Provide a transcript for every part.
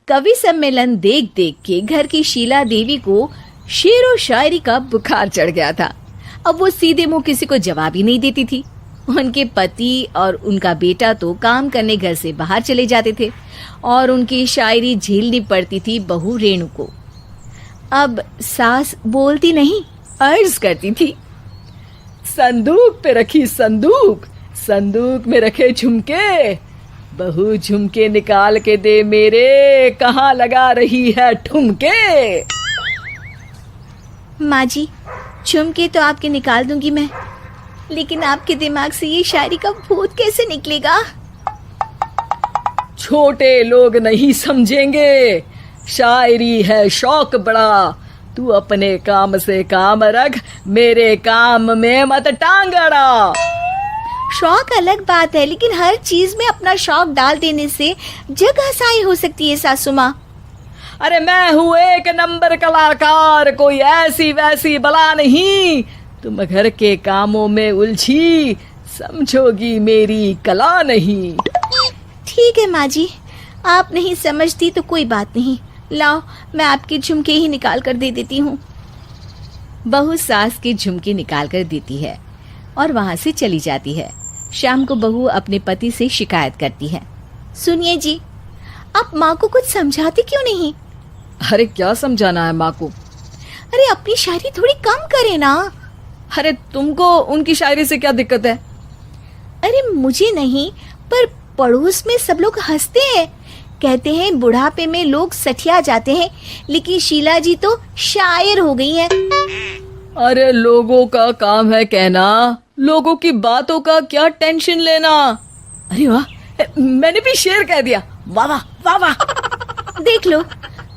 कवि सम्मेलन देख देख के घर की शीला देवी को शेरो शायरी का बुखार चढ़ गया था। अब वो सीधे मुंह किसी को जवाब ही नहीं देती थी। उनके पति और उनका बेटा तो काम करने घर से बाहर चले जाते थे और उनकी शायरी झेलनी पड़ती थी बहू रेणु को। अब सास बोलती नहीं, अर्ज करती थी, संदूक पे रखी संदूक, संदूक में रखे झुमके, बहू झुमके निकाल के दे मेरे, कहाँ लगा रही है ठुमके। माँ जी, झुमके तो आपके निकाल दूंगी मैं, लेकिन आपके दिमाग से ये शायरी का भूत कैसे निकलेगा? छोटे लोग नहीं समझेंगे, शायरी है शौक बड़ा, तू अपने काम से काम रख, मेरे काम में मत टांग अड़ा। शौक अलग बात है, लेकिन हर चीज में अपना शौक डाल देने से जग हसाई हो सकती है सासू माँ। अरे मैं हूँ एक नंबर कलाकार, कोई ऐसी वैसी बला नहीं, तुम घर के कामों में उलझी, समझोगी मेरी कला नहीं। ठीक है माँ जी, आप नहीं समझती तो कोई बात नहीं, लाओ मैं आपके झुमके ही निकाल कर दे देती हूँ। बहू सास के झुमके निकाल कर देती है और वहाँ से चली जाती है। शाम को बहू अपने पति से शिकायत करती है, सुनिए जी, आप माँ को कुछ समझाते क्यों नहीं? अरे क्या समझाना है माँ को? अरे अपनी शायरी थोड़ी कम करे ना। अरे तुमको उनकी शायरी से क्या दिक्कत है? अरे मुझे नहीं, पर पड़ोस में सब लोग हंसते हैं, कहते हैं बुढ़ापे में लोग सठिया जाते हैं, लेकिन शीला जी तो शायर हो गई हैं। अरे लोगों का काम है कहना, लोगों की बातों का क्या टेंशन लेना। अरे वाह, मैंने भी शेर कह दिया, वाह वाह वाह वाह। देख लो,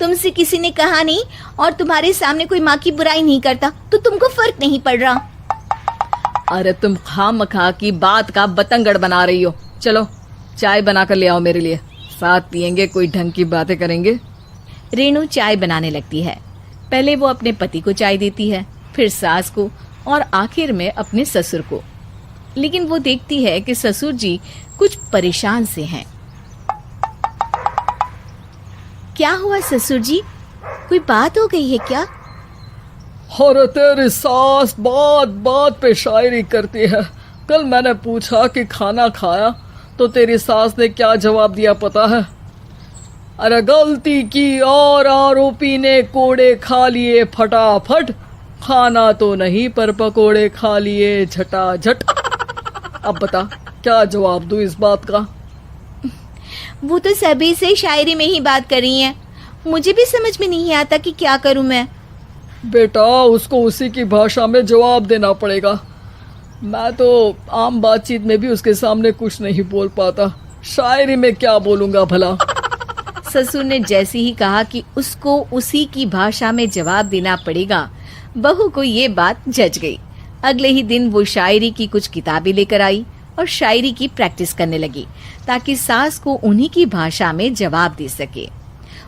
तुमसे किसी ने कहा नहीं और तुम्हारे सामने कोई माँ की बुराई नहीं करता तो तुमको फर्क नहीं पड़ रहा। अरे तुम खामखा की बात का बतंगड़ बना रही हो। चलो चाय बना कर ले आओ मेरे लिए, साथ पियेंगे, कोई ढंग की बातें करेंगे। रेणु चाय बनाने लगती है। पहले वो अपने पति को चाय देती है, फिर सास को और आखिर में अपने ससुर को। लेकिन वो देखती है कि ससुर जी कुछ परेशान से हैं। क्या हुआ ससुर जी, कोई बात हो गई है क्या? अरे तेरी सास बात बात पे शायरी करती है। कल मैंने पूछा कि खाना खाया तो तेरी सास ने क्या जवाब दिया पता है? अरे गलती की और आरोपी ने कोड़े खा लिए फटाफट, खाना तो नहीं पर पकोड़े खा लिए झटाझट। अब बता क्या जवाब दूं इस बात का? वो तो सभी से शायरी में ही बात कर रही हैं, मुझे भी समझ में नहीं आता कि क्या करूं मैं। बेटा उसको उसी की भाषा में जवाब देना पड़ेगा। मैं तो आम बातचीत में भी उसके सामने कुछ नहीं बोल पाता, शायरी में क्या बोलूंगा भला। ससुर ने जैसे ही कहा कि उसको उसी की भाषा में जवाब देना पड़ेगा, बहू को ये बात जच गई। अगले ही दिन वो शायरी की कुछ किताबें लेकर आई और शायरी की प्रैक्टिस करने लगी ताकि सास को उन्हीं की भाषा में जवाब दे सके।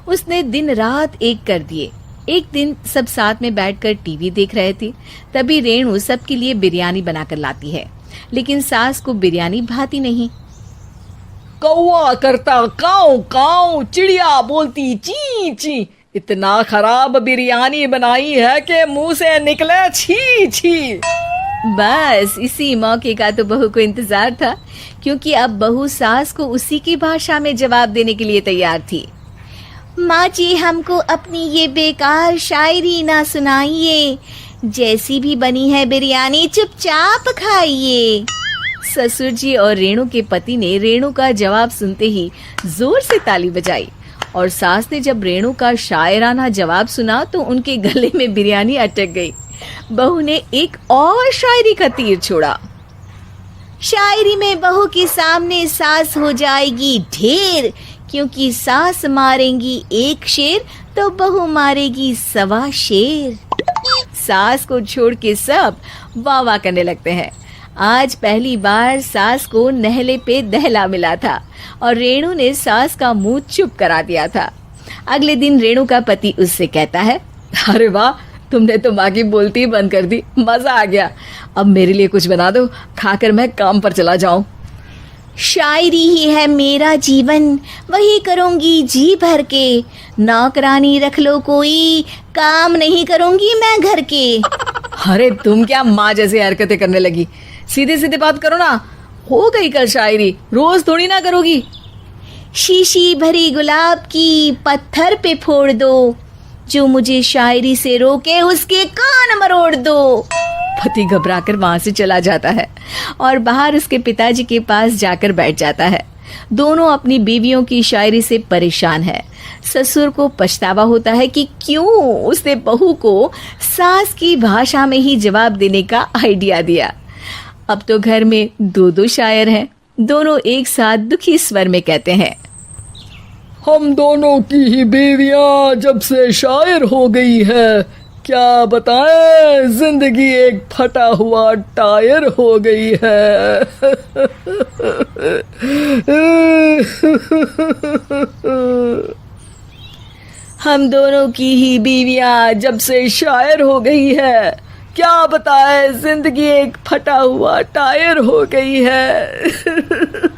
उसने दिन रात एक कर दिए। एक दिन सब साथ में बैठकर टीवी देख रहे थे, तभी रेणु सबके लिए बिरयानी बनाकर लाती है, लेकिन सास को बिरयानी भाती नहीं। कौवा करता काऊ काऊ, चिड़िया बोलती ची ची, इतना खराब बिरयानी बनाई है कि मुंह से निकले छी छी। बस इसी मौके का तो बहू को इंतजार था, क्योंकि अब बहू सास को उसी की भाषा में जवाब देने के लिए तैयार थी। माँ जी, हमको अपनी ये बेकार शायरी ना सुनाइए, जैसी भी बनी है बिरयानी चुपचाप खाइए। ससुर जी और रेणु के पति ने रेणु का जवाब सुनते ही जोर से ताली बजाई और सास ने जब रेणु का शायराना जवाब सुना तो उनके गले में बिरयानी अटक गई। बहू ने एक और शायरी का तीर छोड़ा। शायरी में बहू के सामने सास हो जाएगी ढेर, क्योंकि सास मारेंगी एक शेर तो बहू मारेगी 1.25 शेर। सास को छोड़ के सब वाह वाह करने लगते हैं। आज पहली बार सास को नहले पे दहला मिला था और रेणु ने सास का मुंह चुप करा दिया था। अगले दिन रेणु का पति उससे कहता है, अरे वाह, तुमने तो माँ की बोलती बंद कर दी, मजा आ गया। अब मेरे लिए कुछ बना दो, खाकर मैं काम पर चला जाऊं। शायरी ही है मेरा जीवन, वही करूंगी जी भर के। नौकरानी रख लो कोई, काम नहीं करूंगी मैं घर के। अरे तुम क्या माँ जैसी हरकतें करने लगी, सीधे सीधे बात करो ना। हो गई कल शायरी, रोज थोड़ी ना करोगी। शीशी भरी गुलाब की पत्थर पे फोड़ दो, जो मुझे शायरी से रोके उसके कान मरोड़ दो। पति घबराकर वहां से चला जाता है और बाहर उसके पिताजी के पास जाकर बैठ जाता है। दोनों अपनी बीवियों की शायरी से परेशान है। ससुर को पछतावा होता है कि क्यों उसने बहू को सास की भाषा में ही जवाब देने का आइडिया दिया। अब तो घर में दो दो शायर हैं। दोनों एक साथ दुखी स्वर में कहते हैं, हम दोनों की ही बीवियां जब से शायर हो गई है, क्या बताएं, जिंदगी एक फटा हुआ टायर हो गई है। हम दोनों की ही बीवियां जब से शायर हो गई है, क्या बताए जिंदगी एक फटा हुआ टायर हो गई है।